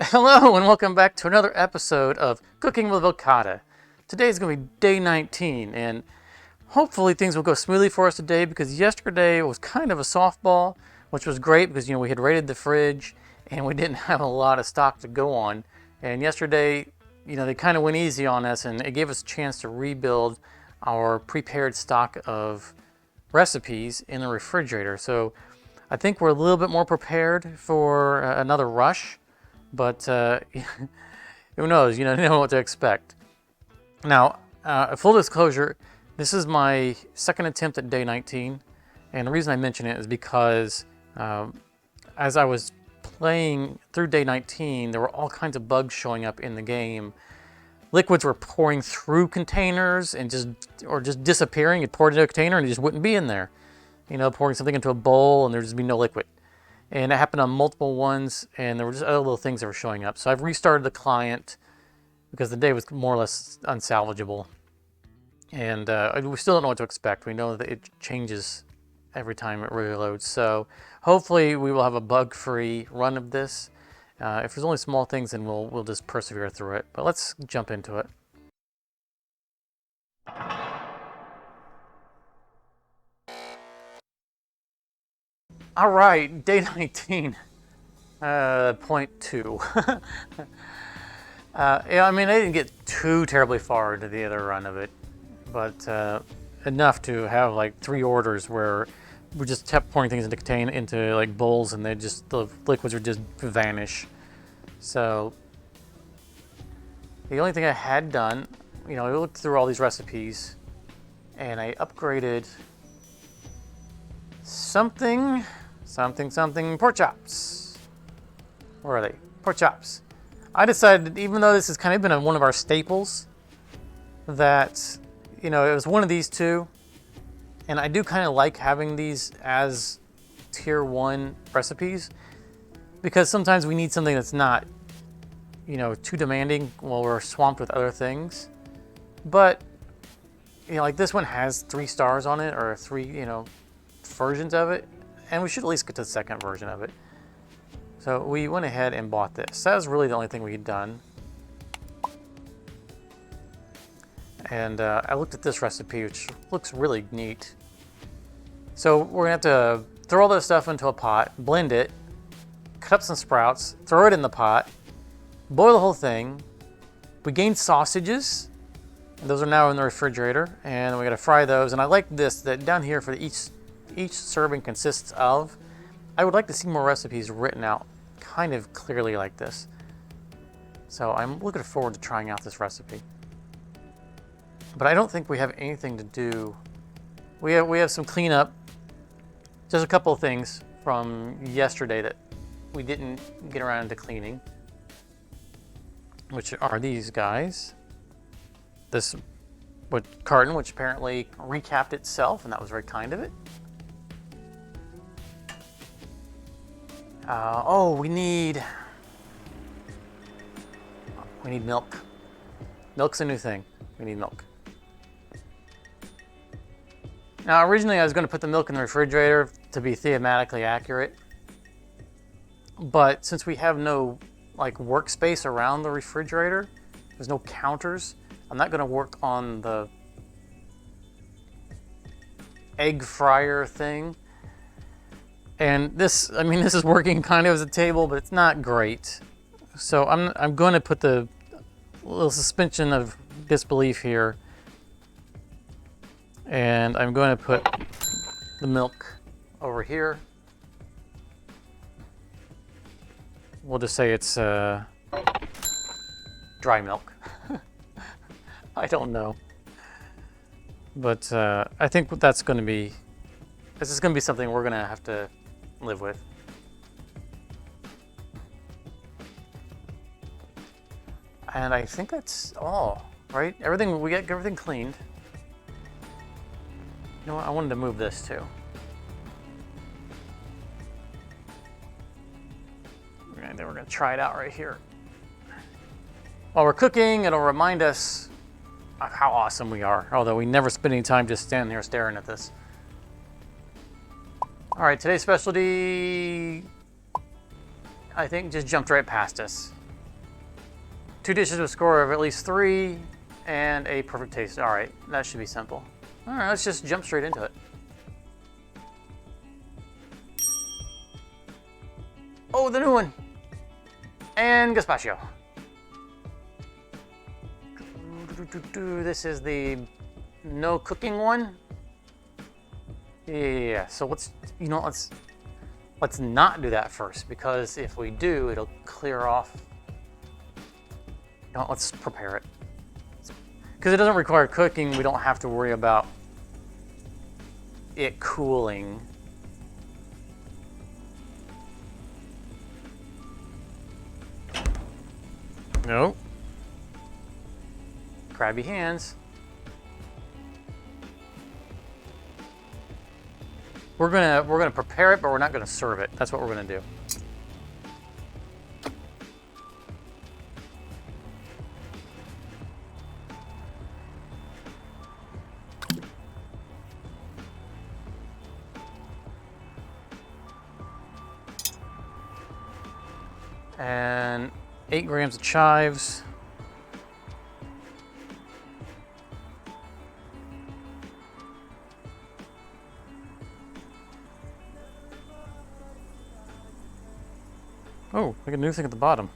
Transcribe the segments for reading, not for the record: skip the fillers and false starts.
Hello and welcome back to another episode of Cooking with Vilcata. Today is going to be day 19 and hopefully things will go smoothly for us today because yesterday was kind of a softball, which was great because we had raided the fridge and we didn't have a lot of stock to go on. And yesterday, they kind of went easy on us and it gave us a chance to rebuild our prepared stock of recipes in the refrigerator. So I think we're a little bit more prepared for another rush. But who knows? You never know what to expect. Now, full disclosure, this is my second attempt at day 19. And the reason I mention it is because as I was playing through day 19, there were all kinds of bugs showing up in the game. Liquids were pouring through containers and just disappearing. It poured into a container and it just wouldn't be in there. Pouring something into a bowl and there'd just be no liquid. And it happened on multiple ones, and there were just other little things that were showing up. So I've restarted the client because the day was more or less unsalvageable. And we still don't know what to expect. We know that it changes every time it reloads. So hopefully we will have a bug-free run of this. If there's only small things, then we'll just persevere through it. But let's jump into it. All right, day 19. Point 2. Yeah, I didn't get too terribly far into the other run of it, but enough to have like 3 orders where we just kept pouring things into like bowls, and the liquids would just vanish. So the only thing I had done, I looked through all these recipes, and I upgraded something pork chops. Where are they? Pork chops. I decided, even though this has kind of been one of our staples, that, it was one of these two. And I do kind of like having these as tier 1 recipes because sometimes we need something that's not, too demanding while we're swamped with other things. But, like this one has 3 stars on it, or 3, versions of it. And we should at least get to the second version of it. So we went ahead and bought this. That was really the only thing we had done. And I looked at this recipe, which looks really neat. So we're gonna have to throw all this stuff into a pot, blend it, cut up some sprouts, throw it in the pot, boil the whole thing. We gained sausages. Those are now in the refrigerator, and we gotta fry those. And I like this, that down here for each serving consists of. I would like to see more recipes written out kind of clearly like this. So I'm looking forward to trying out this recipe. But I don't think we have anything to do. We have some cleanup. Just a couple of things from yesterday that we didn't get around to cleaning, which are these guys. This carton, which apparently recapped itself, and that was very kind of it. We need milk. Milk's a new thing. We need milk. Now, originally I was going to put the milk in the refrigerator to be thematically accurate, but since we have no workspace around the refrigerator, there's no counters, I'm not going to work on the egg fryer thing. And this is working kind of as a table, but it's not great. So I'm going to put the little suspension of disbelief here. And I'm going to put the milk over here. We'll just say it's dry milk. I don't know. But I think this is going to be something we're going to have to live with. And I think that's all, right? We got everything cleaned. You know what? I wanted to move this too. And then we're going to try it out right here. While we're cooking, it'll remind us of how awesome we are, although we never spend any time just standing here staring at this. All right, today's specialty, I think, just jumped right past us. 2 dishes with a score of at least 3 and a perfect taste. All right, that should be simple. All right, let's just jump straight into it. Oh, the new one. And gazpacho. This is the no cooking one. Yeah, so let's not do that first, because if we do, it'll clear off. No, let's prepare it. Because it doesn't require cooking, we don't have to worry about it cooling. Nope. Crabby hands. We're gonna prepare it, but we're not gonna serve it. That's what we're gonna do. And 8 grams of chives. Oh, like a new thing at the bottom.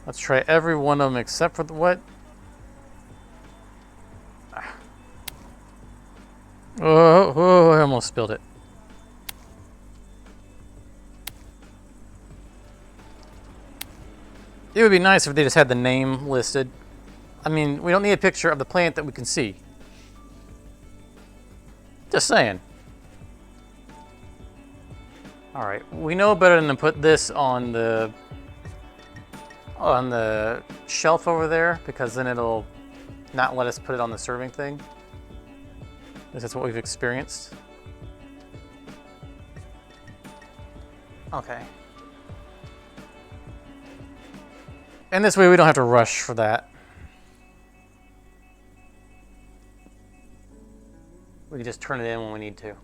Let's try every one of them except for the what? Oh, I almost spilled it. It would be nice if they just had the name listed. I mean, we don't need a picture of the plant that we can see. Just saying. All right, we know better than to put this on the shelf over there, because then it'll not let us put it on the serving thing. That's what we've experienced. Okay. And this way we don't have to rush for that. We can just turn it in when we need to.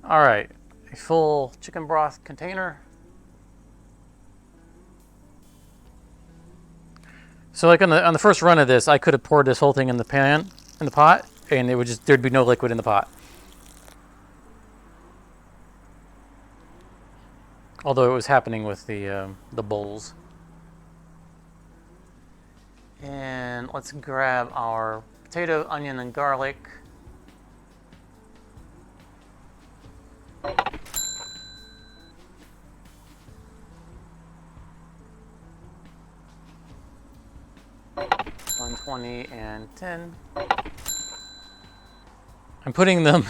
All right, a full chicken broth container. So like on the first run of this, I could have poured this whole thing in the pot, and there'd be no liquid in the pot. Although it was happening with the bowls. And let's grab our potato, onion, and garlic. $120 and 10. I'm putting them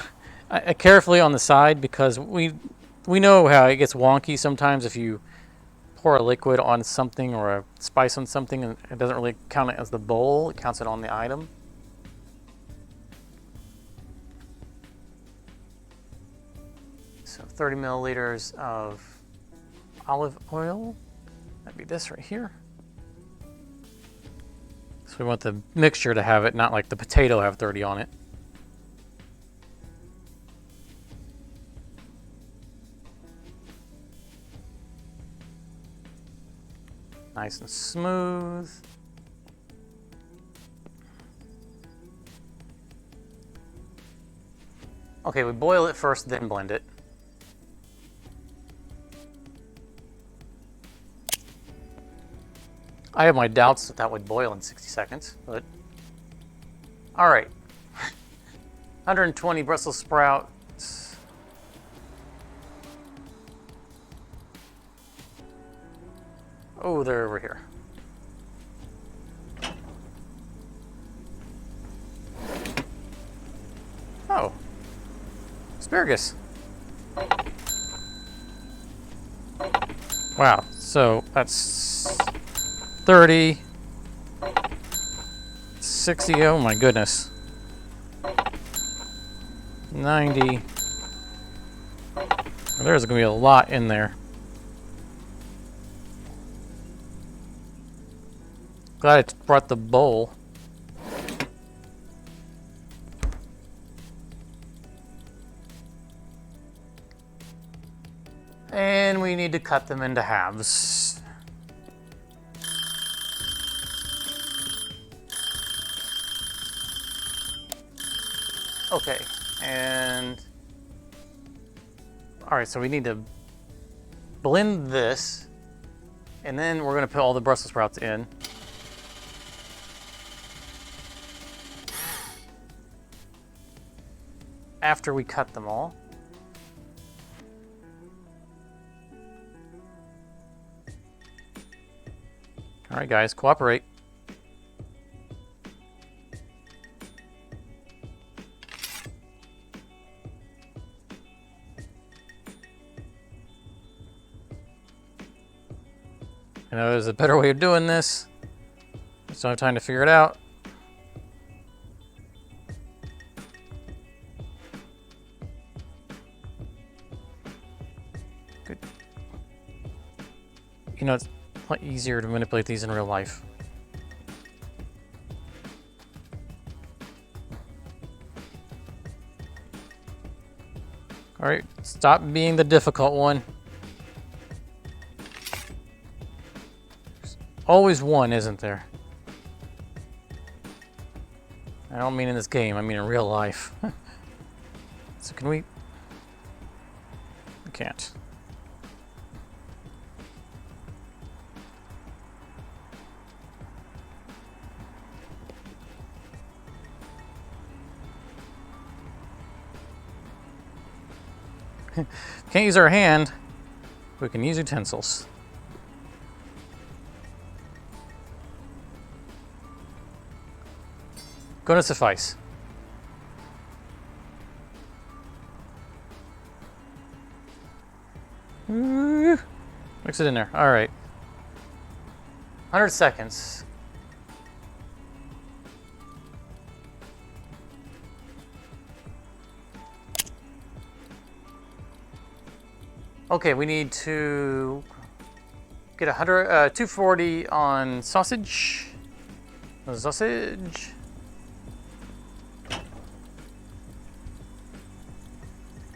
carefully on the side, because we know how it gets wonky sometimes if you pour a liquid on something or a spice on something and it doesn't really count it as the bowl, it counts it on the item. So 30 milliliters of olive oil. That'd be this right here. So we want the mixture to have it, not like the potato have 30 on it. Nice and smooth. Okay, we boil it first, then blend it. I have my doubts that would boil in 60 seconds, but all right. 120 Brussels sprouts. Oh, they're over here. Oh, asparagus. Wow, so that's 30, 60, oh my goodness. 90. There's gonna be a lot in there. Glad I brought the bowl. And we need to cut them into halves. Okay, and all right, so we need to blend this, and then we're gonna put all the Brussels sprouts in. After we cut them all. All right, guys, cooperate. I know there's a better way of doing this. Just don't have time to figure it out. Good. You know, it's a lot easier to manipulate these in real life. All right, stop being the difficult one. There's always one, isn't there? I don't mean in this game, I mean in real life. So can we? We can't. Can't use our hand, we can use utensils. Gonna suffice. Mix it in there. All right. 100 seconds. Okay, we need to get 240 on sausage. Sausage.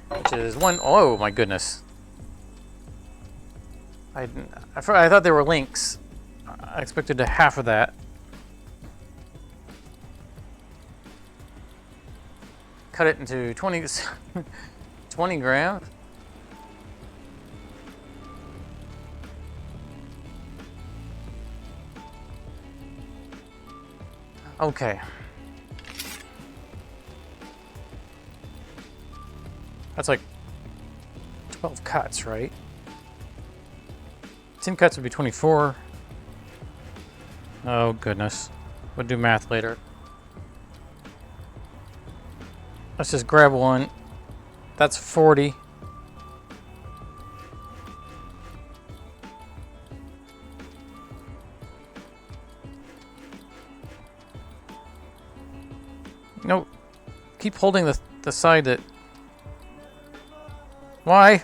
Which is one. Oh my goodness. I thought they were links. I expected half of that. Cut it into 20 grams. Okay. That's like 12 cuts, right? 10 cuts would be 24. Oh, goodness. We'll do math later. Let's just grab one. That's 40. No, keep holding the side that... Why?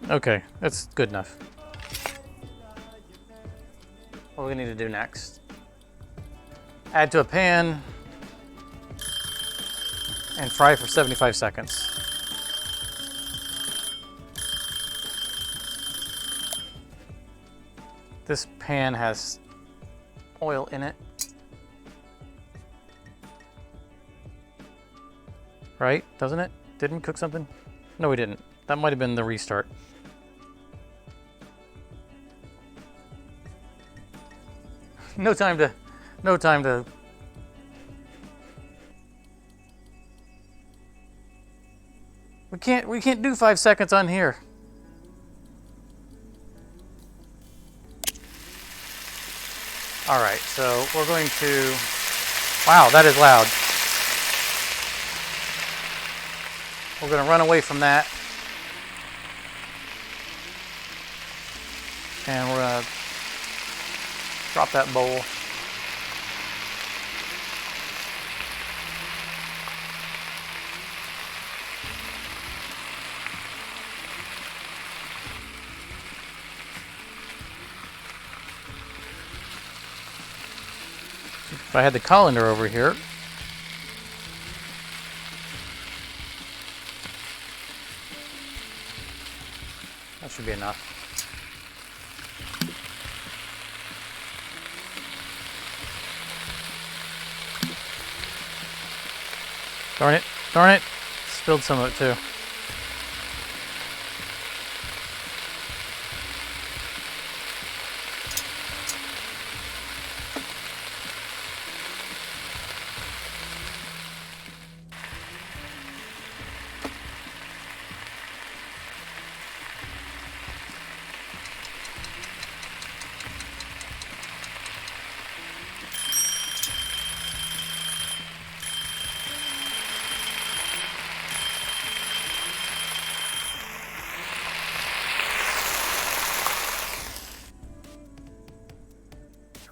Okay, that's good enough. What do we need to do next? Add to a pan and fry for 75 seconds. This pan has oil in it. Right? Doesn't it? Didn't we cook something? No, we didn't. That might have been the restart. No time to... We can't do 5 seconds on here. All right, so we're going to... Wow, that is loud. We're going to run away from that. And we're going to drop that bowl. If I had the colander over here. That should be enough. Darn it. Darn it. Spilled some of it too.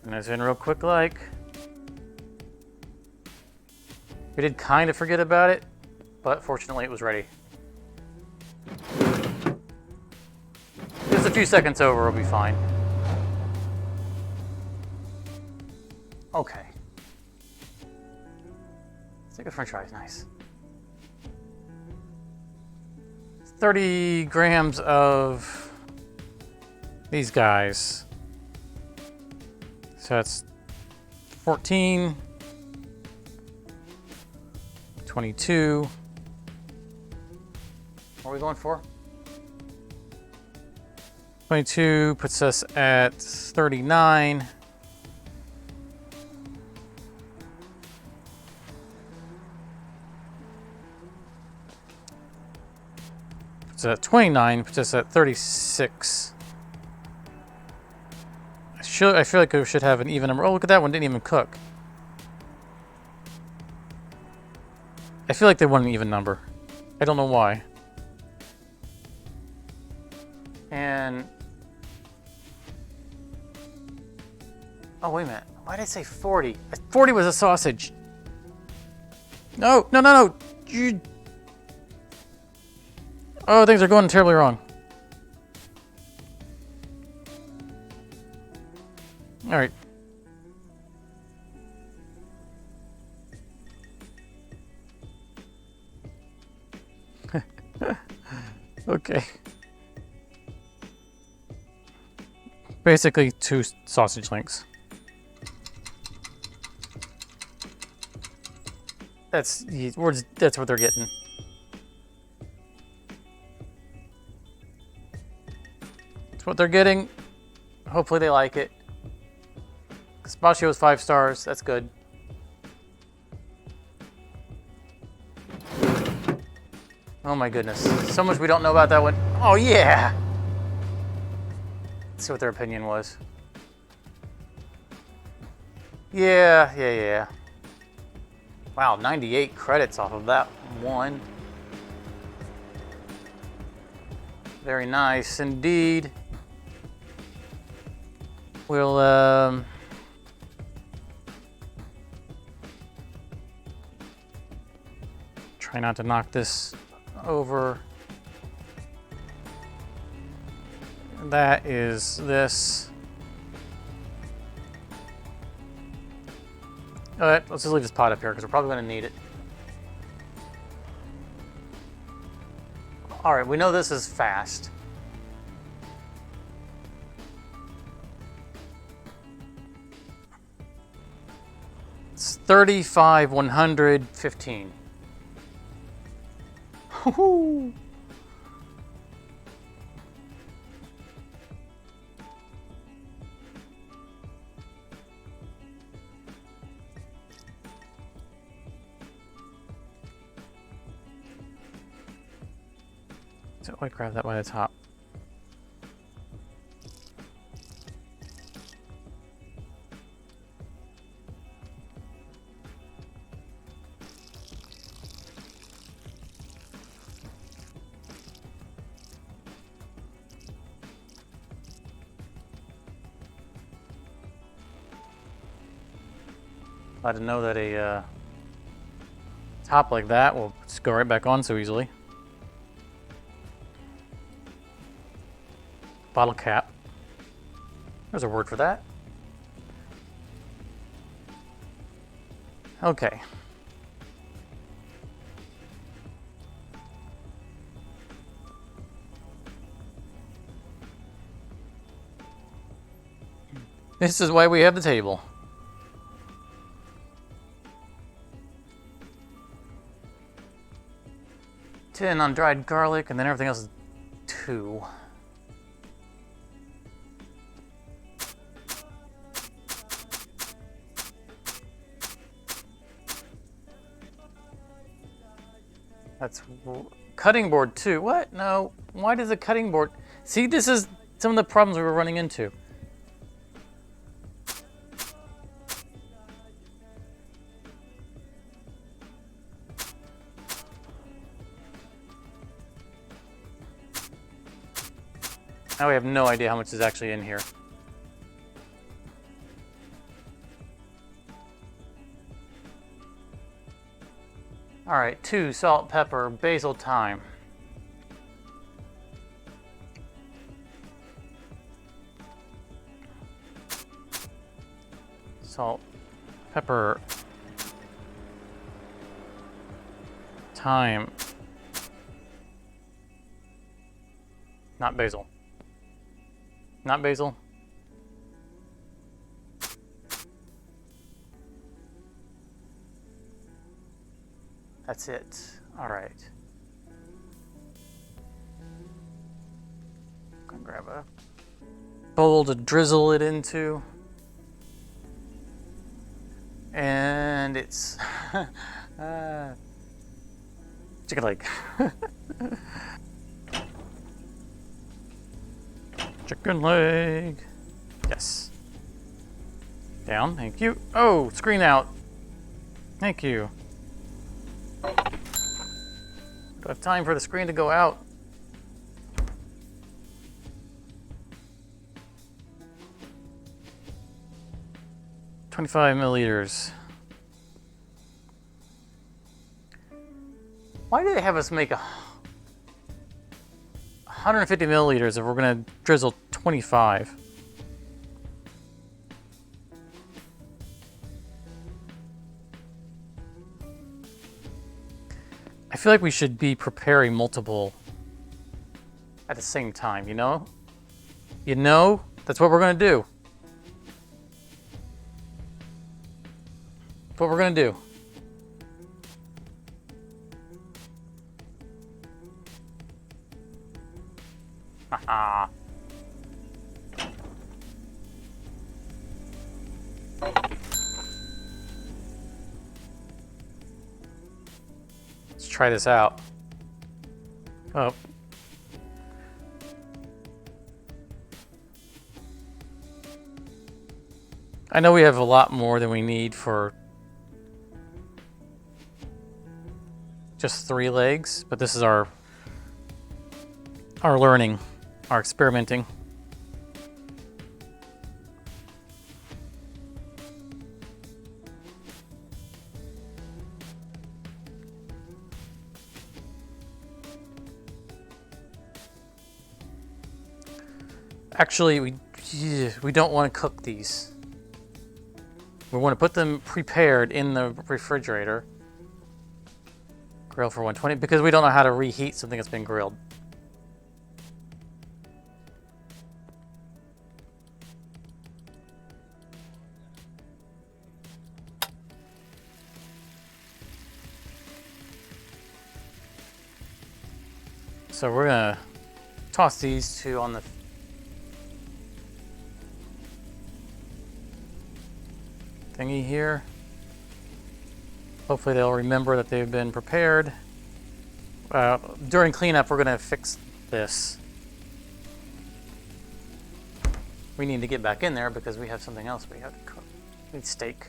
Turn this in real quick like. We did kind of forget about it, but fortunately it was ready. Just a few seconds over, we'll be fine. Okay. Stick of french fries, nice. 30 grams of these guys. So that's 14, 22. What are we going for? 22 puts us at 39. Puts us at 29, puts us at 36. I feel like we should have an even number. Oh, look at that one, didn't even cook. I feel like they want an even number. I don't know why. And... oh, wait a minute. Why did I say 40? 40 was a sausage. No, no, no, no. Oh, things are going terribly wrong. All right. Okay. Basically 2 sausage links. That's what they're getting. That's what they're getting. Hopefully they like it. Spaccio is 5 stars. That's good. Oh my goodness. So much we don't know about that one. Oh yeah! Let's see what their opinion was. Yeah. Wow, 98 credits off of that one. Very nice indeed. We'll, try not to knock this over. That is this. All right, let's just leave this pot up here because we're probably going to need it. All right, we know this is fast. It's 35, 115. Woohoo! So I grab that by the top. Glad to know that a top like that will just go right back on so easily. Bottle cap. There's a word for that. Okay. This is why we have the table. $10 on dried garlic, and then everything else is $2. That's cutting board 2. What? No. Why does the cutting board... See, this is some of the problems we were running into. Now we have no idea how much is actually in here. All right, 2 salt, pepper, basil, thyme. Salt, pepper, thyme. Not basil. Not basil. That's it. All right. Gonna grab a bowl to drizzle it into. And it's chicken leg. Chicken leg. Yes. Down. Thank you. Oh, screen out. Thank you. Do I have time for the screen to go out? $25 milliliters. Why do they have us make 150 milliliters if we're going to drizzle 25? I feel like we should be preparing multiple at the same time, you know? You know, that's what we're going to do. That's what we're going to do. Haha. Let's try this out. Oh. I know we have a lot more than we need for just 3 legs, but this is our learning, our experimenting. Actually, we don't want to cook these. We want to put them prepared in the refrigerator. Grill for 120, because we don't know how to reheat something that's been grilled. So we're gonna toss these 2 on the thingy here. Hopefully they'll remember that they've been prepared. During cleanup, we're gonna fix this. We need to get back in there because we have something else we have to cook. We need steak.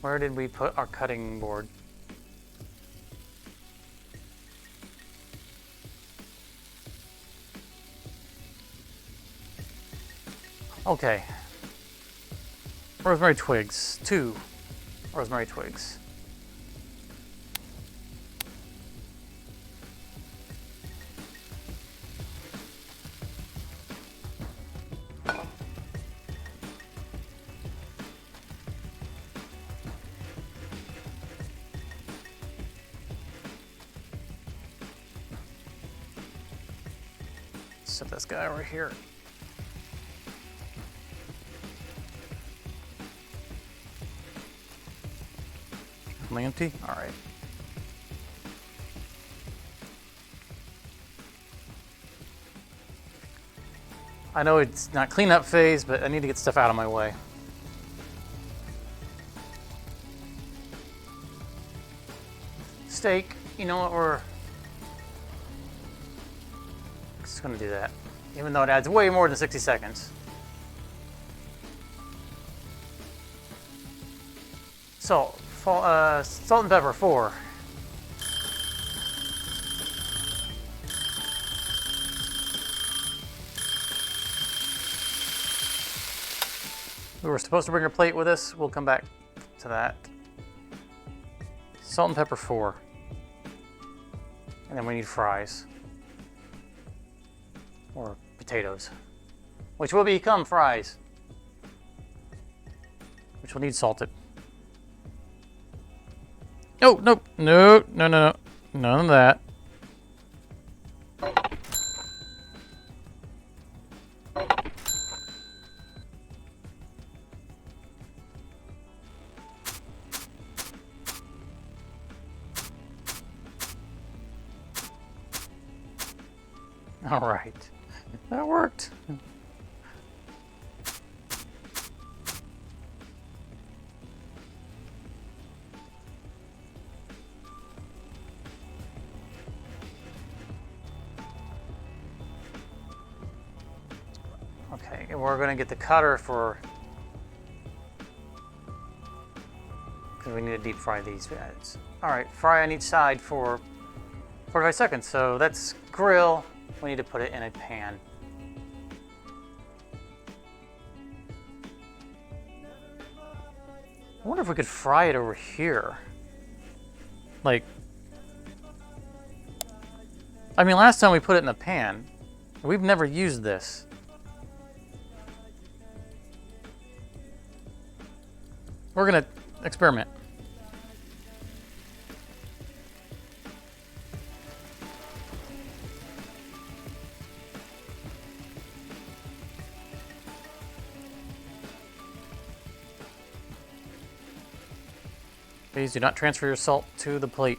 Where did we put our cutting board? Okay. Rosemary twigs. 2 rosemary twigs. Set this guy over here. Am I empty? All right. I know it's not cleanup phase, but I need to get stuff out of my way. Steak, you know what, we're just gonna do that. Even though it adds way more than 60 seconds. Salt and pepper, 4. We were supposed to bring a plate with us. We'll come back to that. Salt and pepper, 4. And then we need fries. Or potatoes. Which will become fries. Which will need salted. Oh, nope. No. None of that. All right. That worked. Okay, and we're going to get the cutter for, because we need to deep fry these guys. All right, fry on each side for 45 seconds. So that's grill. We need to put it in a pan. I wonder if we could fry it over here. Like, I mean, last time we put it in the pan, we've never used this. We're gonna experiment. Please do not transfer your salt to the plate.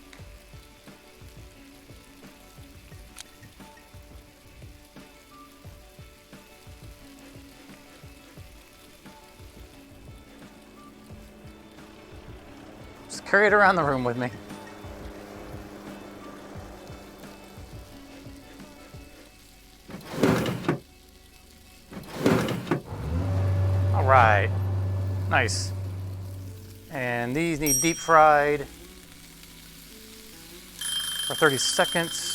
Just carry it around the room with me. All right, nice. And these need deep fried for 30 seconds.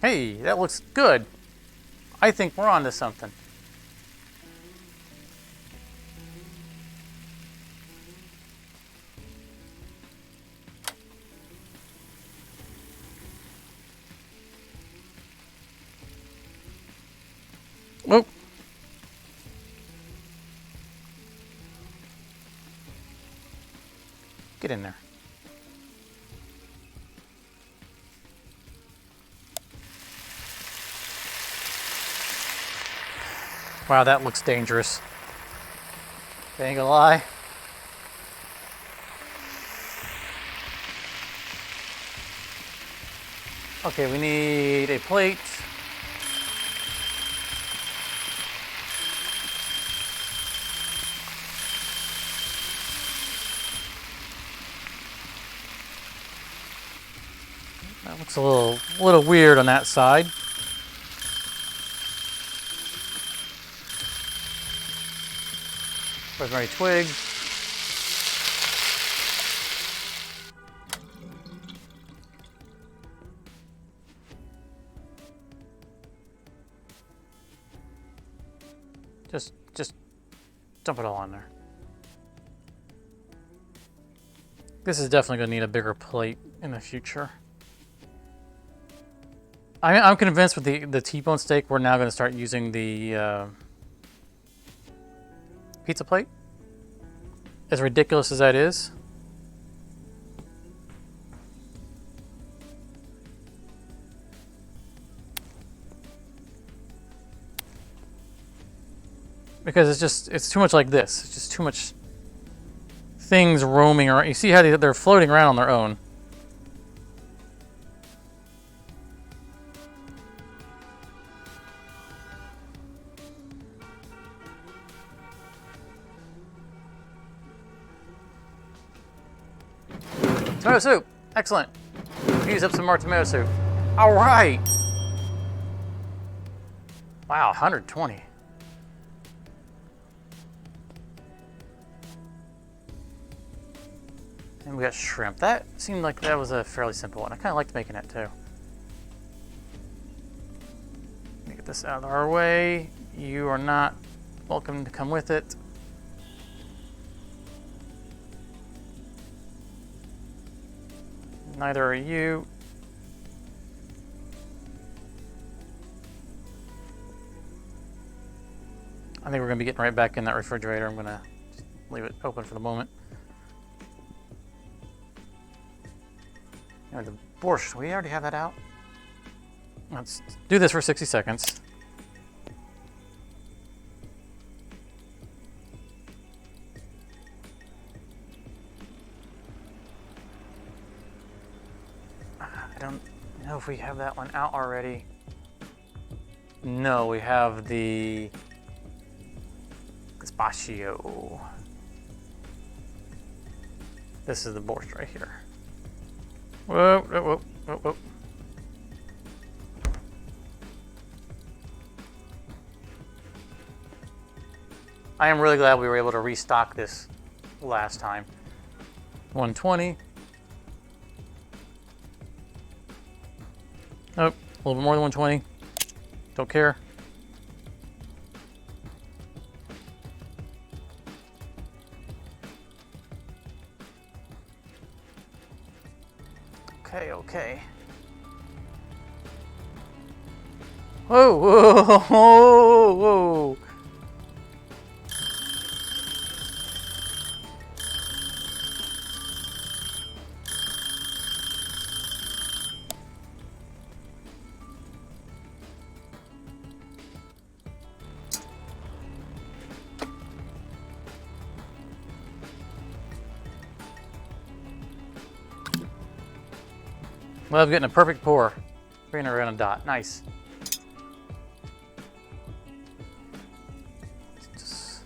Hey, that looks good. I think we're on to something. Oh. Get in there. Wow, that looks dangerous. Ain't gonna lie. Okay, we need a plate. That looks a little weird on that side. Rosemary twig. Just dump it all on there. This is definitely going to need a bigger plate in the future. I'm convinced with the T-bone steak, we're now going to start using the pizza plate. as ridiculous as that is. Because it's too much like this. It's just too much things roaming around. You see how they're floating around on their own. Tomato soup. Excellent. Use up some more tomato soup. All right. Wow, 120. And we got shrimp. That seemed like that was a fairly simple one. I kind of liked making it too. Let me get this out of our way. You are not welcome to come with it. Neither are you. I think we're going to be getting right back in that refrigerator. I'm going to leave it open for the moment. Now the borscht, we already have that out. Let's do this for 60 seconds. I don't know if we have that one out already. No, we have the gazpacho. This is the borscht right here. Whoa, whoa, whoa, whoa, whoa. I am really glad we were able to restock this last time. 120. Oh, a little bit more than 120. Don't care. Okay, okay. Whoa, whoa, whoa, whoa. Love getting a perfect pour. Bringing it around a dot. Nice. Just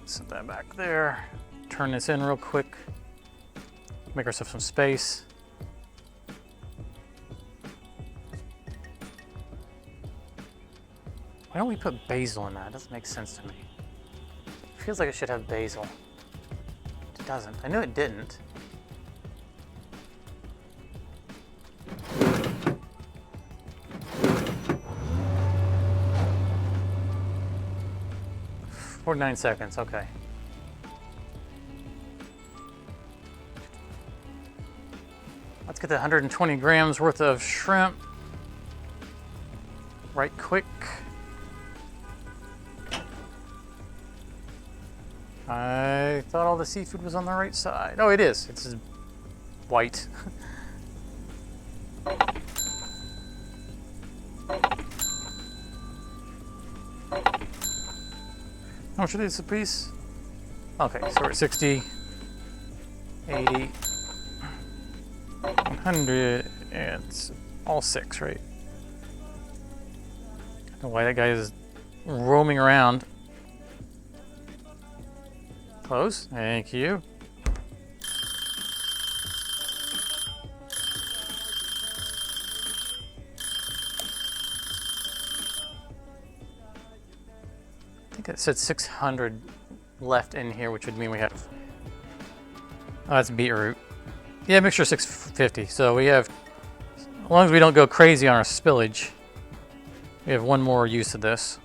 set that back there. Turn this in real quick. Make ourselves some space. Why don't we put basil in that? It doesn't make sense to me. It feels like it should have basil. It doesn't. I knew it didn't. For 9 seconds, okay. Let's get the 120 grams worth of shrimp right quick. I thought all the seafood was on the right side. Oh, it is. It's white. How much are these a piece? Okay, so we're at 60, 80, 100, and it's all 6, right? I don't know why that guy is roaming around. Close, thank you. I think it said 600 left in here, which would mean we have, oh, that's beetroot. Yeah, mixture 650. So we have, as long as we don't go crazy on our spillage, we have one more use of this.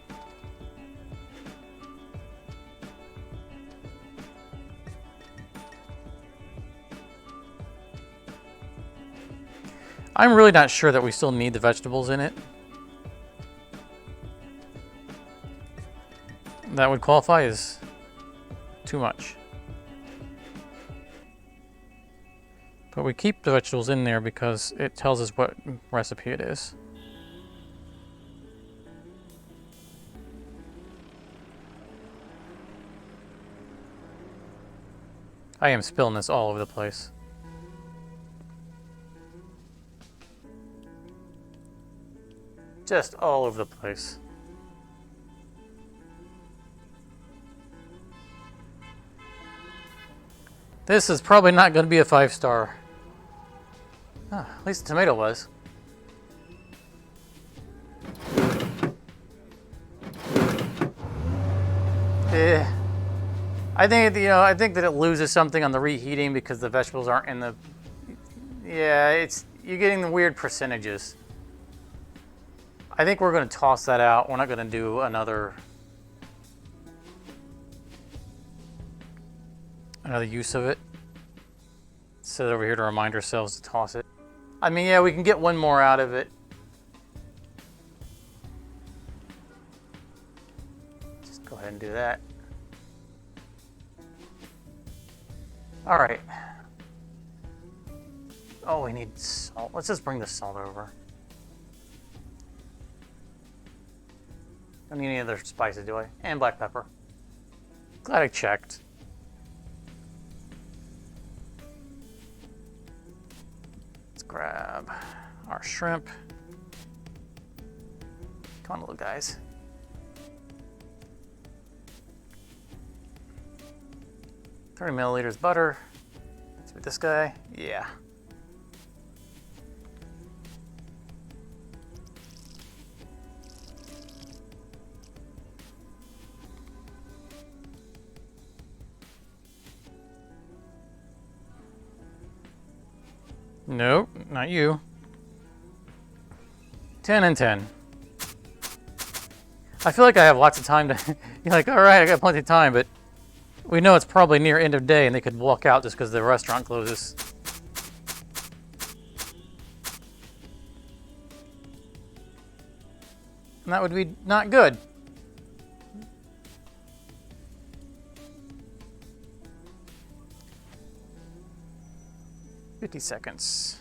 I'm really not sure that we still need the vegetables in it. That would qualify as too much. But we keep the vegetables in there because it tells us what recipe it is. I am spilling this all over the place. Just all over the place. This is probably not going to be a 5-star. At least the tomato was. I think I think that it loses something on the reheating because the vegetables aren't in the. Yeah, you're getting the weird percentages. I think we're going to toss that out. We're not going to do another use of it. Sit over here to remind ourselves to toss it. I mean, yeah, we can get one more out of it. Just go ahead and do that. All right. Oh, we need salt. Let's just bring the salt over. Don't need any other spices, do I? And black pepper. Glad I checked. Let's grab our shrimp. Come on, little guys. $30 milliliters butter. Let's do this guy. Yeah. Nope, not you. 10 and 10. I feel like I have lots of time to... You're like, all right, I got plenty of time, but we know it's probably near end of day and they could walk out just because the restaurant closes. And that would be not good. "50 seconds.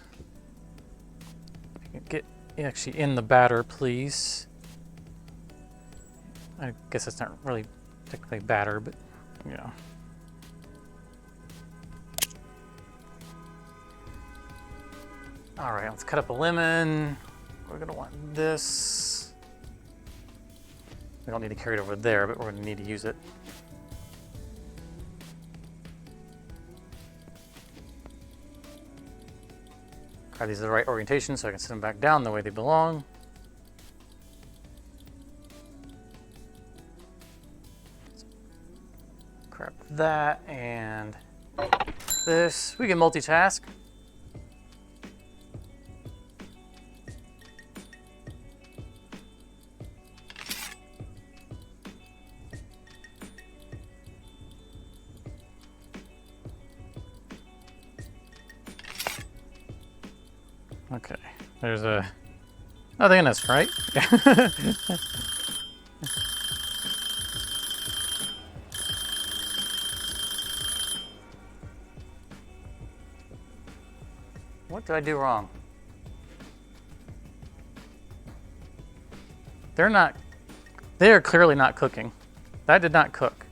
Get actually in the batter, please. I guess it's not really technically batter, but you know. All right, let's cut up a lemon. We're gonna want this. We don't need to carry it over there, but we're gonna need to use it. Grab these in the right orientation so I can set them back down the way they belong. Grab that and this. We can multitask. Okay, there's nothing in this, right? What did I do wrong? They are clearly not cooking. That did not cook.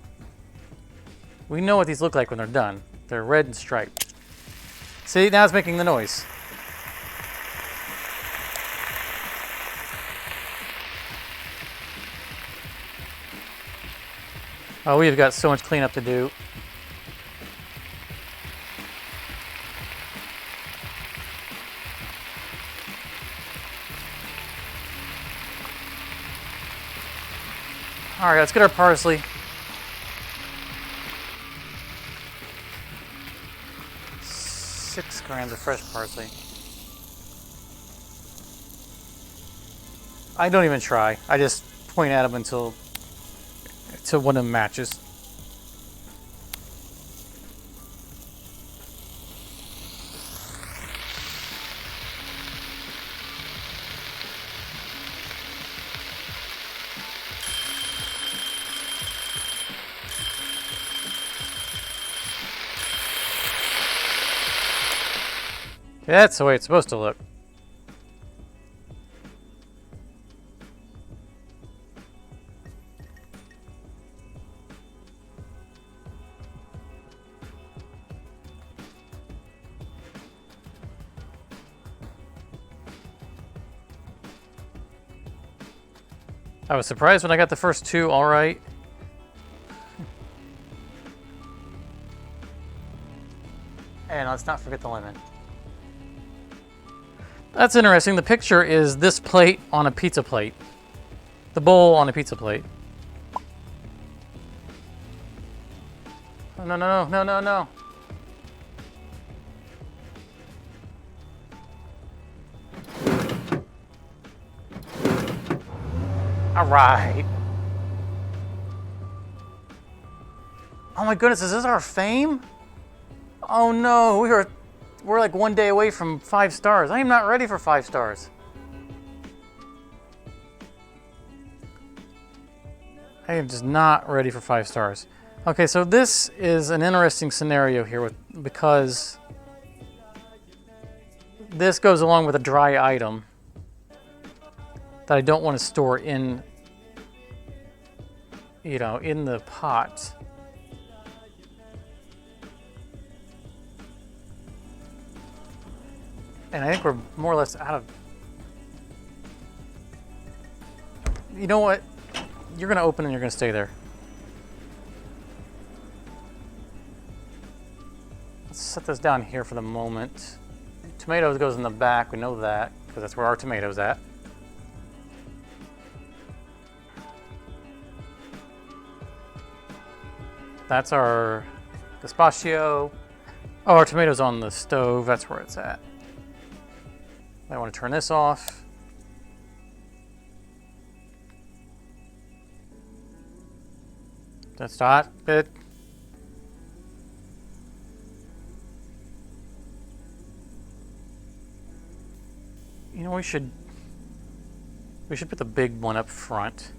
We know what these look like when they're done. They're red and striped. See, now it's making the noise. Oh, we've got so much cleanup to do. All right, let's get our parsley. Six grams of fresh parsley. I don't even try. I just point at them until one of them matches. That's the way it's supposed to look. I was surprised when I got the first two all right. And let's not forget the lemon. That's interesting. The picture is this plate on a pizza plate. The bowl on a pizza plate. Oh, no, no, no, no, no. All right. Oh my goodness, is this our fame? Oh no, we're like 1 day away from 5 stars. I am not ready for 5 stars. I am just not ready for 5 stars. Okay, so this is an interesting scenario here because this goes along with a dry item that I don't want to store in, you know, in the pot. And I think we're more or less out of... You know what? You're going to open and you're going to stay there. Let's set this down here for the moment. Tomatoes goes in the back. We know that because that's where our tomatoes at. That's our gazpacho. Oh, our tomatoes on the stove. That's where it's at. I want to turn this off. That's not it. You know, we should put the big one up front.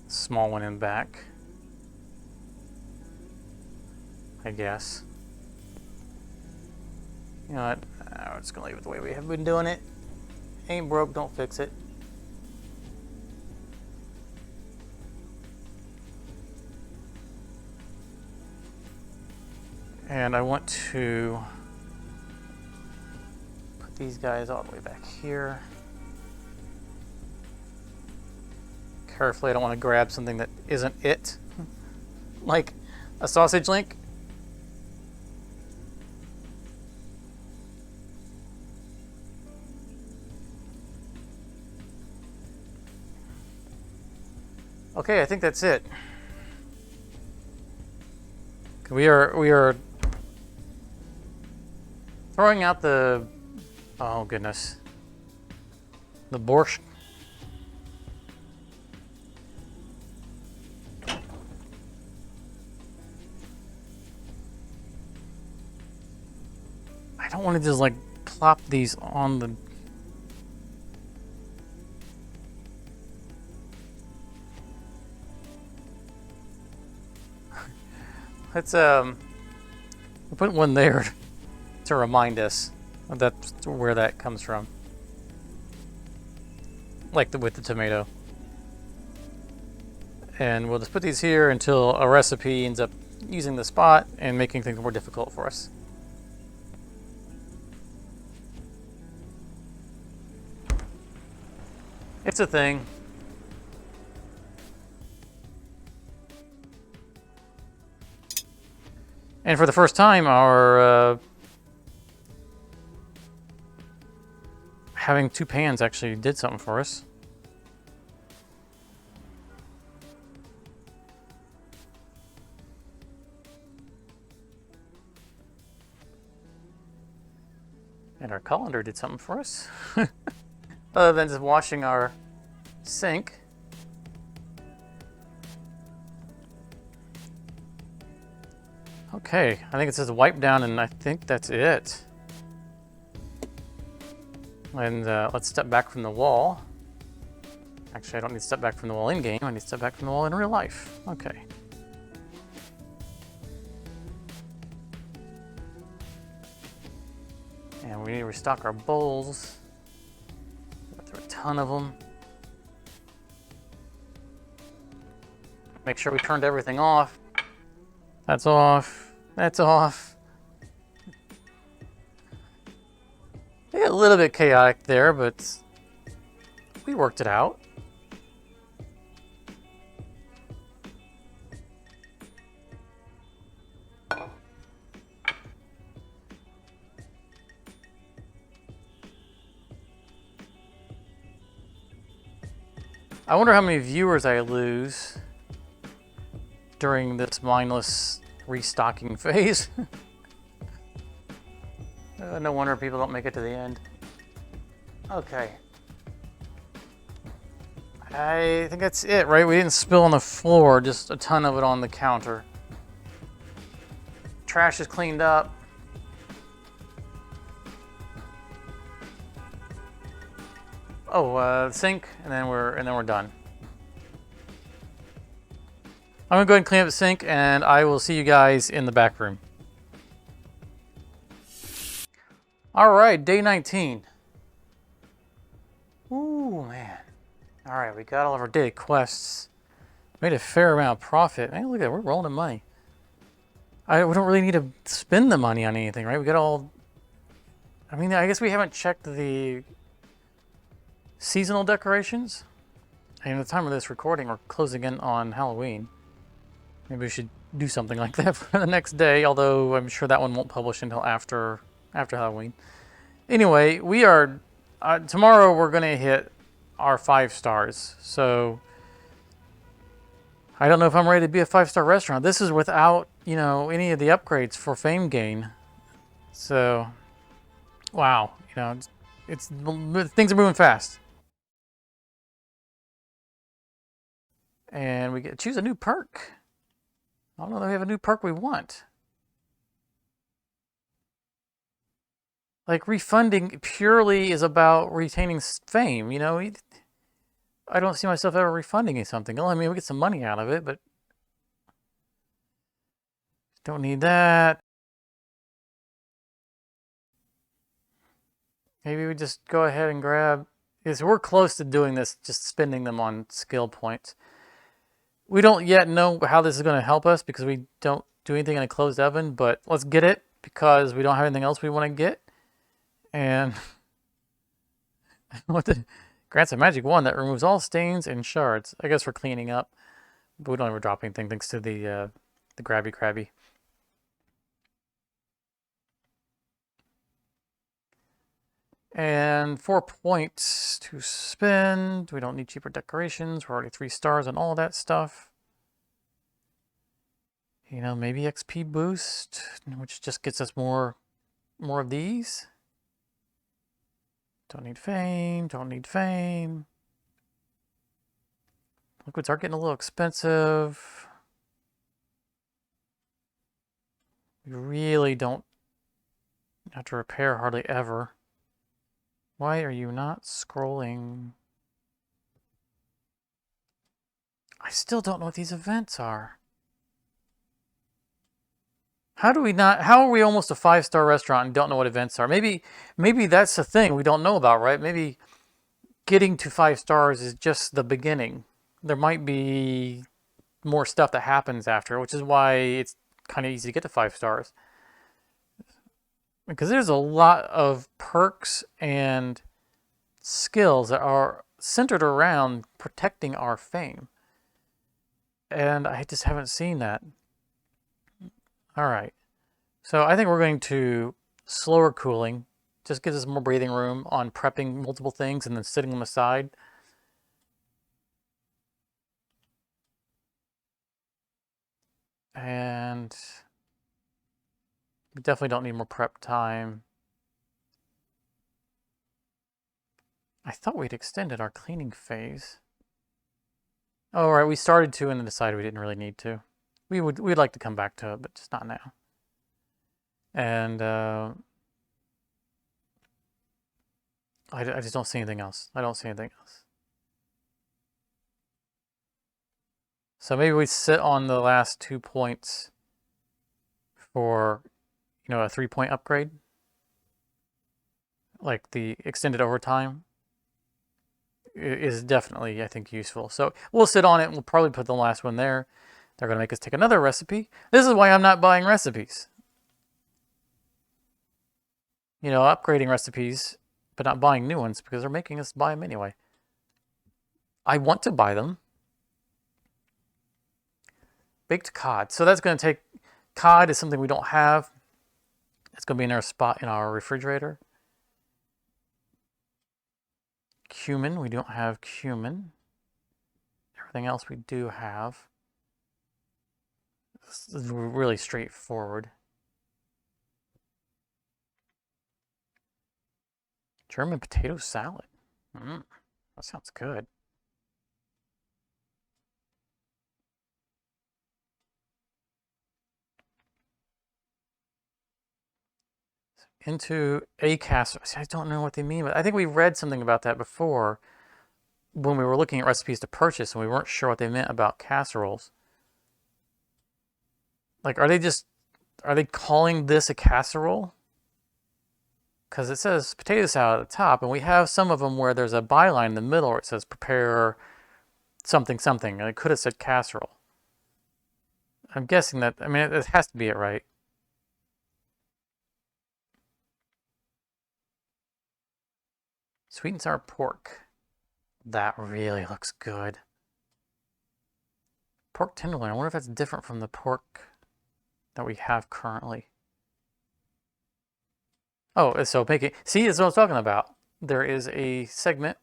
Small one in back, I guess. You know what? I'm just gonna leave it the way we have been doing it. Ain't broke, don't fix it. And I want to put these guys all the way back here. Carefully, I don't want to grab something that isn't it. Like a sausage link. Okay, I think that's it. We are throwing out the, oh goodness, the borscht. I don't want to just like plop these on the... Let's we'll put one there to remind us that's where that comes from. Like with the tomato. And we'll just put these here until a recipe ends up using the spot and making things more difficult for us. It's a thing. And for the first time, our having 2 pans actually did something for us. And our colander did something for us. Other than just washing our sink. Okay, I think it says wipe down, and I think that's it. And let's step back from the wall. Actually, I don't need to step back from the wall in game. I need to step back from the wall in real life. Okay. And we need to restock our bowls. There are a ton of them. Make sure we turned everything off. That's off. That's off. Yeah, a little bit chaotic there, but we worked it out. I wonder how many viewers I lose during this mindless restocking phase. No wonder people don't make it to the end. Okay. I think that's it, right? We didn't spill on the floor, just a ton of it on the counter. Trash is cleaned up. Oh, sink, and then we're done. I'm gonna go ahead and clean up the sink, and I will see you guys in the back room. All right, day 19. Ooh, man. All right, we got all of our daily quests. Made a fair amount of profit. Man, look at that, we're rolling in money. We don't really need to spend the money on anything, right? We got all... I mean, I guess we haven't checked the seasonal decorations. And at the time of this recording, we're closing in on Halloween. Maybe we should do something like that for the next day, although I'm sure that one won't publish until after Halloween. Anyway, we are... tomorrow we're going to hit our 5 stars, so... I don't know if I'm ready to be a 5-star restaurant. This is without, you know, any of the upgrades for fame gain. So, wow, you know, things are moving fast. And we get choose a new perk. I don't know if we have a new perk we want. Like, refunding purely is about retaining fame, you know? I don't see myself ever refunding something. Well, I mean, we get some money out of it, but don't need that. Maybe we just go ahead and grab... Because we're close to doing this, just spending them on skill points. We don't yet know how this is going to help us because we don't do anything in a closed oven, but let's get it because we don't have anything else we want to get. And what the... Grants a magic wand that removes all stains and shards. I guess we're cleaning up, but we don't ever drop anything thanks to the Grabby Crabby. And 4 points to spend. We don't need cheaper decorations. We're already 3 stars on all of that stuff. You know, maybe XP boost, which just gets us more of these. Don't need fame, don't need fame. Liquids are getting a little expensive. We really don't have to repair hardly ever. Why are you not scrolling? I still don't know what these events are. How do we not... How are we almost a 5-star restaurant and don't know what events are? Maybe that's the thing we don't know about, right? Maybe getting to 5 stars is just the beginning. There might be more stuff that happens after, which is why it's kind of easy to get to 5 stars. Because there's a lot of perks and skills that are centered around protecting our fame. And I just haven't seen that. All right. So I think we're going to slower cooling. Just gives us more breathing room on prepping multiple things and then setting them aside. And we definitely don't need more prep time. I thought we'd extended our cleaning phase. Oh, right, we started to and then decided we didn't really need to. We'd like to come back to it, but just not now. And I just don't see anything else. I don't see anything else. So maybe we sit on the last 2 points for, you know, a 3-point upgrade. like the extended overtime, is definitely, I think, useful. So we'll sit on it and we'll probably put the last one there. They're going to make us take another recipe. This is why I'm not buying recipes. You know, upgrading recipes, but not buying new ones because they're making us buy them anyway. I want to buy them. Baked cod. So that's going to take, cod is something we don't have. It's going to be in our spot in our refrigerator. Cumin, we don't have cumin. Everything else we do have. This is really straightforward. German potato salad. That sounds good. Into a casserole. See, I don't know what they mean, but I think we read something about that before when we were looking at recipes to purchase and we weren't sure what they meant about casseroles. Like, are they calling this a casserole? Because it says potato salad at the top, and we have some of them where there's a byline in the middle where it says prepare something something, and it could have said casserole. I'm guessing that, I mean, it has to be it, right? Sweet and sour pork. That really looks good. Pork tenderloin. I wonder if that's different from the pork that we have currently. Oh, so making, see, that's what I was talking about. There is a segment,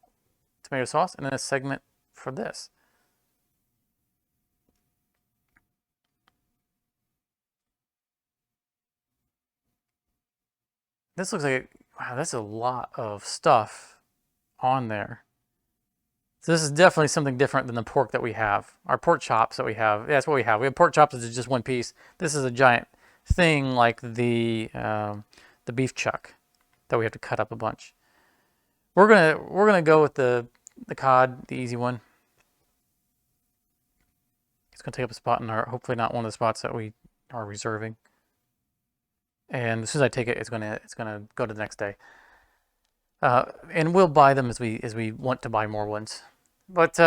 tomato sauce, and then a segment for this. This looks like, wow, that's a lot of stuff on there. So this is definitely something different than the pork that we have. Our pork chops that we have, yeah, that's what we have. We have pork chops as just one piece. This is a giant thing like the beef chuck that we have to cut up a bunch. We're gonna go with the cod, the easy one. It's gonna take up a spot in our, hopefully not one of the spots that we are reserving. And as soon as I take it, it's gonna go to the next day. And we'll buy them as we want to buy more ones. But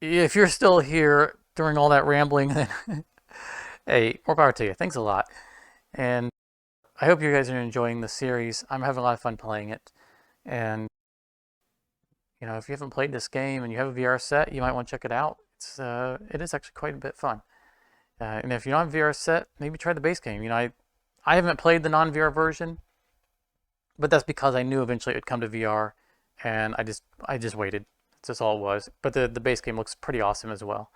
if you're still here during all that rambling, then hey, more power to you. Thanks a lot. And I hope you guys are enjoying the series. I'm having a lot of fun playing it. And you know, if you haven't played this game and you have a VR set, you might want to check it out. It is actually quite a bit fun. And if you're not on VR set, maybe try the base game. You know, I haven't played the non-VR version, but that's because I knew eventually it would come to VR, and I just waited. That's just all it was. But the base game looks pretty awesome as well.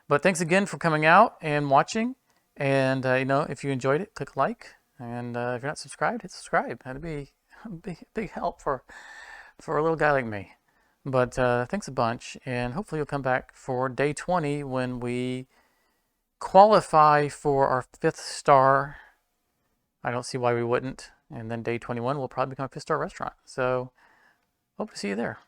But thanks again for coming out and watching. And you know, if you enjoyed it, click like. And if you're not subscribed, hit subscribe. That'd be a big help for a little guy like me. But thanks a bunch, and hopefully you'll come back for day 20 when we qualify for our 5th star. I don't see why we wouldn't. And then day 21 will probably become a 5-star restaurant. So hope to see you there.